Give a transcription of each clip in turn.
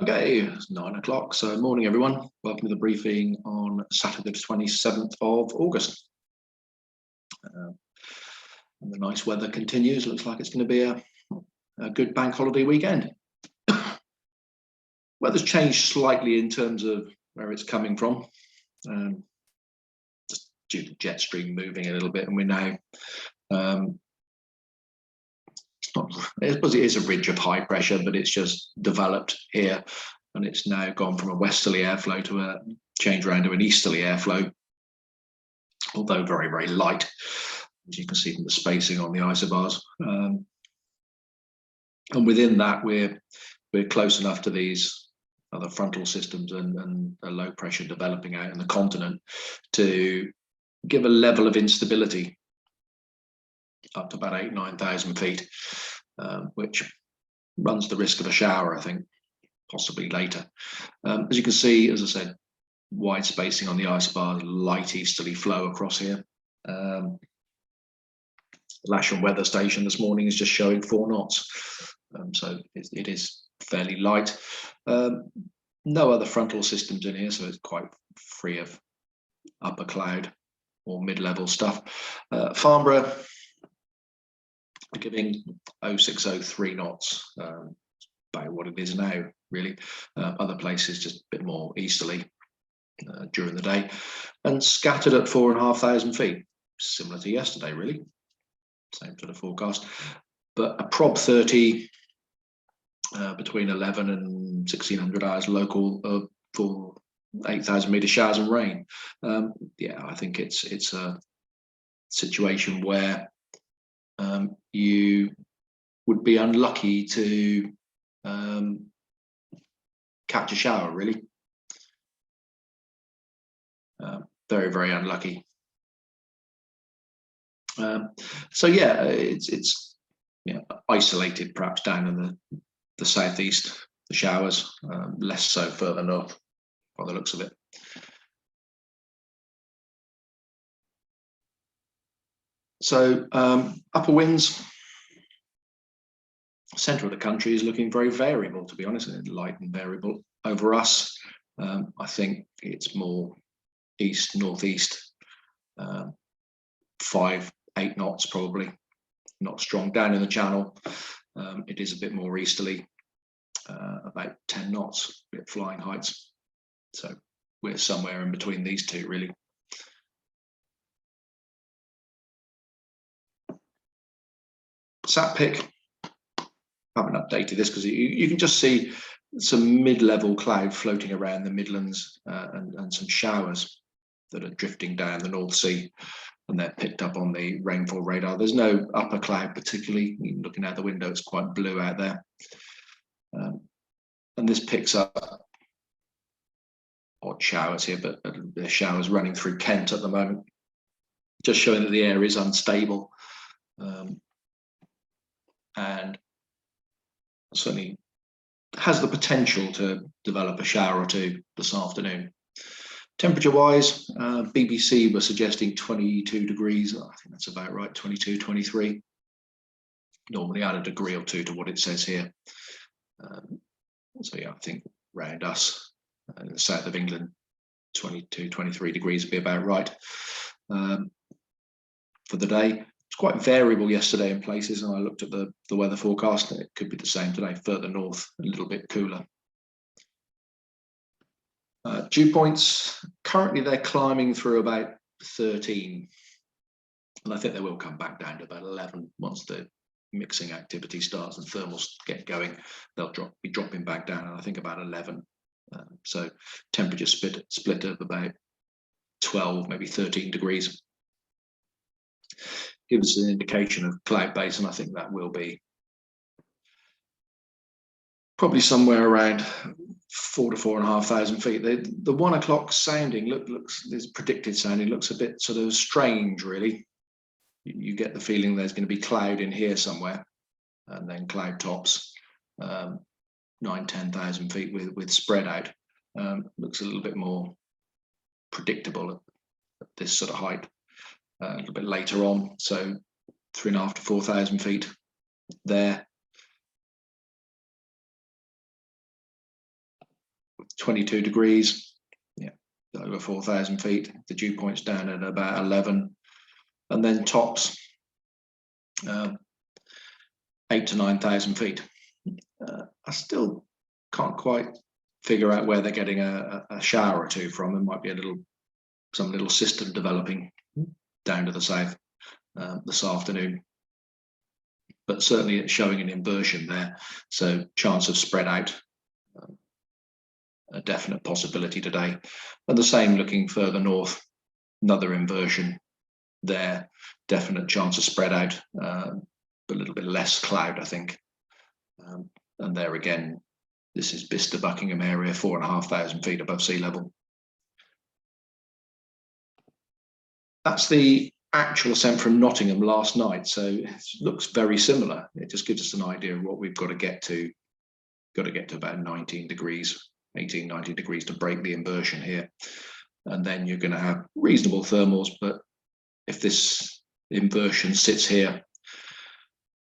Okay, it's 9 o'clock. So, morning, everyone. Welcome to the briefing on Saturday, the 27th of August. And the nice weather continues. Looks like it's going to be a good bank holiday weekend. Weather's changed slightly in terms of where it's coming from, just due to jet stream moving a little bit, and we're now. I suppose it is a ridge of high pressure, but it's just developed here, and it's now gone from a westerly airflow to a change around to an easterly airflow, although very, very light, as you can see from the spacing on the isobars. And within that, we're close enough to these other frontal systems and a low pressure developing out in the continent to give a level of instability up to about 9,000 feet, which runs the risk of a shower, I think, possibly later. As you can see, as I said, wide spacing on the isobars, light easterly flow across here. Lasham weather station this morning is just showing 4 knots, so it is fairly light. No other frontal systems in here, so it's quite free of upper cloud or mid-level stuff. Farnborough giving 0603 knots, about what it is now, really. Other places just a bit more easterly during the day, and scattered at 4,500 feet, similar to yesterday, really. Same sort of forecast, but a prob 30 between 11 and 1600 hours local for 8,000 meter showers and rain. Yeah, I think it's a situation where you would be unlucky to catch a shower, really. Very, very unlucky. So yeah, it's isolated perhaps down in the southeast, the showers, less so further north by the looks of it. So upper winds, centre of the country is looking very variable, to be honest, light and variable. Over us, I think it's more east, northeast, 5-8 knots probably, not strong. Down in the channel, it is a bit more easterly, about 10 knots, a bit flying heights. So we're somewhere in between these two, really. Sat pic, haven't updated this because you can just see some mid-level cloud floating around the Midlands and some showers that are drifting down the North Sea, and they're picked up on the rainfall radar. There's no upper cloud particularly. Looking out the window, it's quite blue out there. And this picks up odd showers here, but the showers running through Kent at the moment, just showing that the air is unstable. And certainly has the potential to develop a shower or two this afternoon. Temperature-wise, BBC were suggesting 22 degrees. I think that's about right, 22, 23. Normally add a degree or two to what it says here. So yeah, I think around us, in the south of England, 22, 23 degrees would be about right for the day. It's quite variable yesterday in places, and I looked at the weather forecast, and it could be the same today, further north, a little bit cooler. Dew points, currently they're climbing through about 13, and I think they will come back down to about 11 once the mixing activity starts and thermals get going. They'll be dropping back down, and I think about 11. So temperature split of about 12, maybe 13 degrees. Gives us an indication of cloud base, and I think that will be probably somewhere around 4,000 to 4,500 feet. The 1 o'clock sounding looks this predicted sounding looks a bit sort of strange, really. You get the feeling there's going to be cloud in here somewhere, and then cloud tops 9,000-10,000 feet with spread out. Looks a little bit more predictable at this sort of height. A little bit later on, so 3,500 to 4,000 feet there. 22 degrees, yeah, over 4,000 feet. The dew point's down at about 11, and then tops 8 to 9,000 feet. I still can't quite figure out where they're getting a shower or two from. There might be some little system developing down to the south this afternoon, but certainly it's showing an inversion there, so chance of spread out, a definite possibility today. And the same looking further north, another inversion there, definite chance of spread out, a little bit less cloud, I think. And there again, this is Bicester Buckingham area, 4,500 feet above sea level. That's the actual ascent from Nottingham last night, so it looks very similar. It just gives us an idea of what we've got to get to. Got to get to about 19 degrees, 18, 19 degrees to break the inversion here. And then you're going to have reasonable thermals, but if this inversion sits here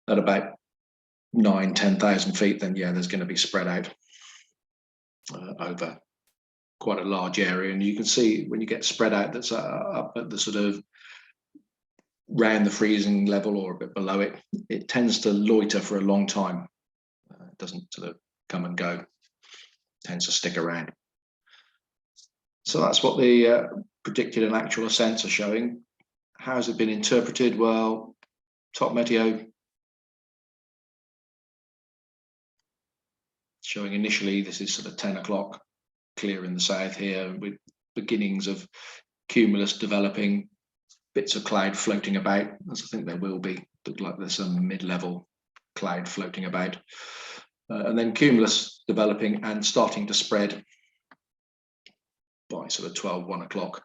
at about 9, 10,000 feet, then yeah, there's going to be spread out over quite a large area. And you can see when you get spread out, that's up at the sort of round the freezing level or a bit below it, it tends to loiter for a long time. It doesn't sort of come and go, it tends to stick around. So that's what the predicted and actual ascents are showing. How has it been interpreted? Well, top meteo showing initially, this is sort of 10 o'clock, clear in the south here, with beginnings of cumulus developing, bits of cloud floating about, as I think there will be. Look like there's some mid-level cloud floating about. And then cumulus developing and starting to spread by sort of 12, 1 o'clock.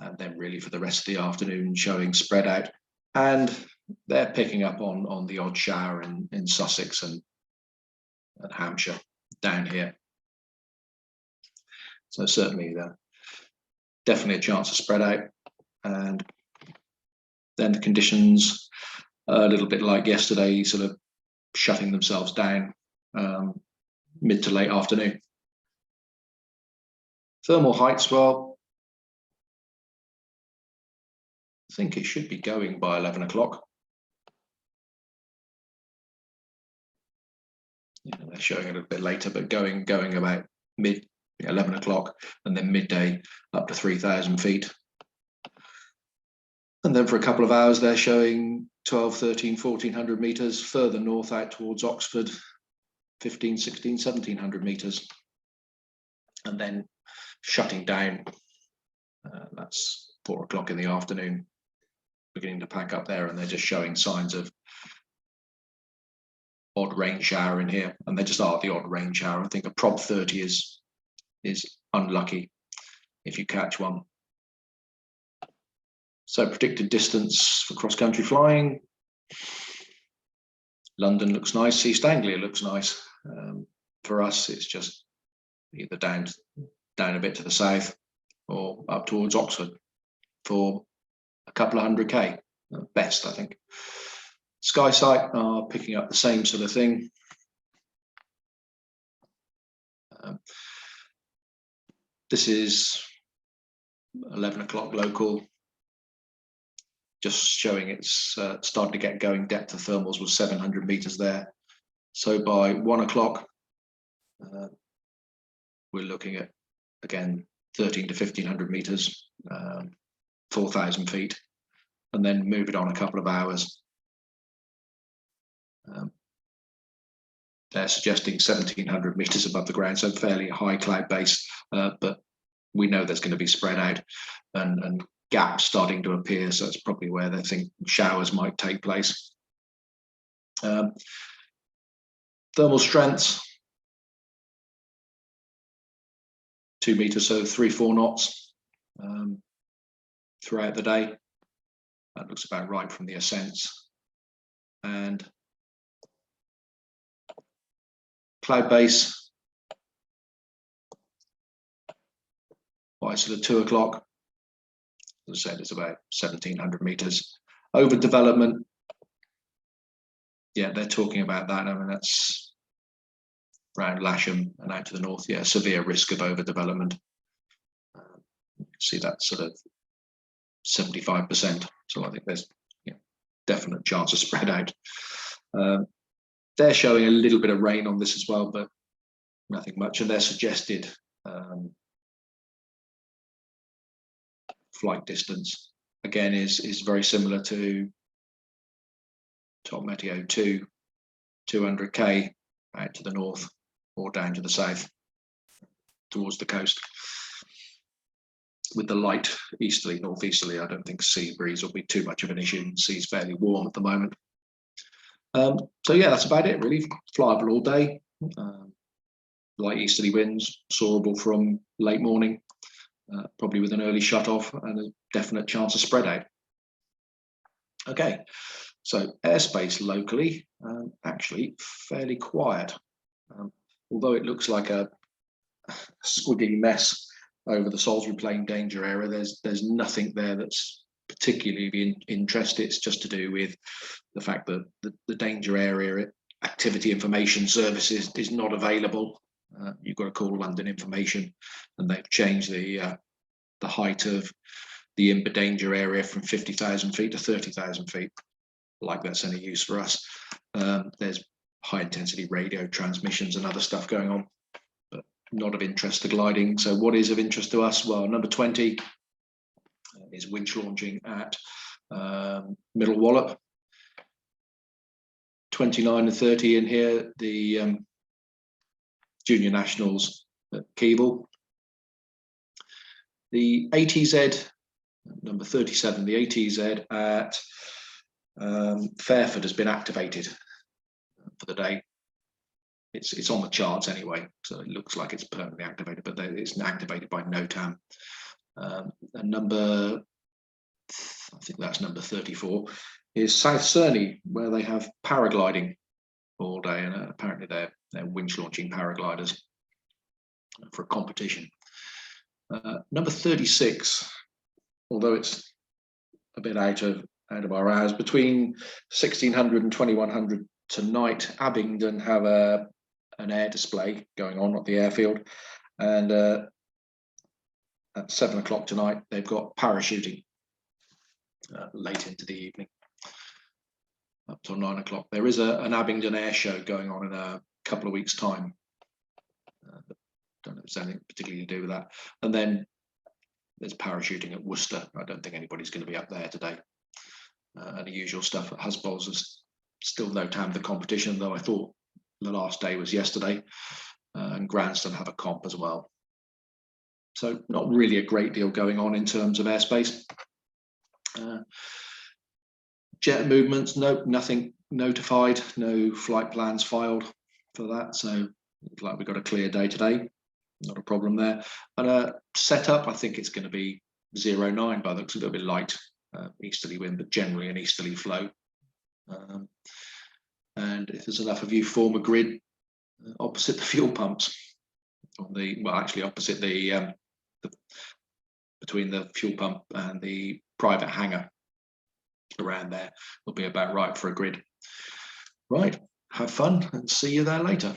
And then really for the rest of the afternoon showing spread out. And they're picking up on the odd shower in Sussex and Hampshire down here. So certainly definitely a chance of spread out. And then the conditions a little bit like yesterday, sort of shutting themselves down mid to late afternoon. Thermal heights, well, I think it should be going by 11 o'clock. Yeah, they're showing it a bit later, but going about mid 11 o'clock, and then midday up to 3,000 feet. And then for a couple of hours, they're showing 12, 13, 1,400 meters further north out towards Oxford, 15, 16, 1,700 meters. And then shutting down, that's 4 o'clock in the afternoon, beginning to pack up there, and they're just showing signs of odd rain shower in here, and they just are the odd rain shower. I think a prop 30 is unlucky if you catch one. So predicted distance for cross-country flying. London looks nice, East Anglia looks nice. For us, it's just either down a bit to the south or up towards Oxford for a couple of 100K at best, I think. SkySight are picking up the same sort of thing. This is 11 o'clock local, just showing it's starting to get going. Depth of thermals was 700 meters there. So by 1 o'clock, we're looking at, again, 13 to 1,500 meters, 4,000 feet, and then move it on a couple of hours. They're suggesting 1,700 meters above the ground, so fairly high cloud base, but we know there's going to be spread out and gaps starting to appear, so it's probably where they think showers might take place. Thermal strengths, 2 meters, so 3-4 knots throughout the day. That looks about right from the ascents. And cloud base by sort of 2 o'clock. As I said, it's about 1,700 meters. Over development, yeah, they're talking about that. I mean, that's around Lasham and out to the north, yeah, severe risk of overdevelopment. See that sort of 75%. So I think there's definite chance of spread out. They're showing a little bit of rain on this as well, but nothing much. And their suggested flight distance again is very similar to Top Meteo 200k out to the north or down to the south towards the coast. With the light easterly, northeasterly, I don't think sea breeze will be too much of an issue. The sea's fairly warm at the moment. So yeah, that's about it really. Flyable all day. Light easterly winds, soarable from late morning, probably with an early shut off and a definite chance of spread out. Okay, so airspace locally, actually fairly quiet. Although it looks like a squiggly mess over the Salisbury Plain danger area, there's nothing there that's particularly of interest. It's just to do with the fact that the danger area activity information services is not available. You've got to call London Information, and they've changed the height of the IMBA danger area from 50,000 feet to 30,000 feet. Like that's any use for us. There's high intensity radio transmissions and other stuff going on, but not of interest to gliding. So what is of interest to us? Well, number 20 is winch launching at Middle Wallop. 29 and 30 in here, the Junior Nationals at Keble. The ATZ, number 37, the ATZ at Fairford has been activated for the day. It's on the charts anyway, so it looks like it's permanently activated, but it's activated by NOTAM. And number, I think that's number 34, is South Cerney, where they have paragliding all day, and apparently they're winch launching paragliders for a competition. Number 36, although it's a bit out of our hours, between 1600 and 2100 tonight, Abingdon have an air display going on at the airfield, and at 7 o'clock tonight they've got parachuting late into the evening up till 9 o'clock. There is an Abingdon air show going on in a couple of weeks' time. Don't know if there's anything particularly to do with that. And then there's parachuting at Worcester. I don't think anybody's going to be up there today. And the usual stuff at Husbolls is still no time for the competition, though I thought the last day was yesterday. And Granston have a comp as well. So not really a great deal going on in terms of airspace. Jet movements, nope, nothing notified, no flight plans filed for that. So looks like we've got a clear day today. Not a problem there. And setup, I think it's going to be 09 by the looks, a little bit light easterly wind, but generally an easterly flow. And if there's enough of you, form a grid opposite the fuel pumps. On the, well, actually opposite the between the fuel pump and the private hangar. Around there will be about right for a grid. Right, have fun and see you there later.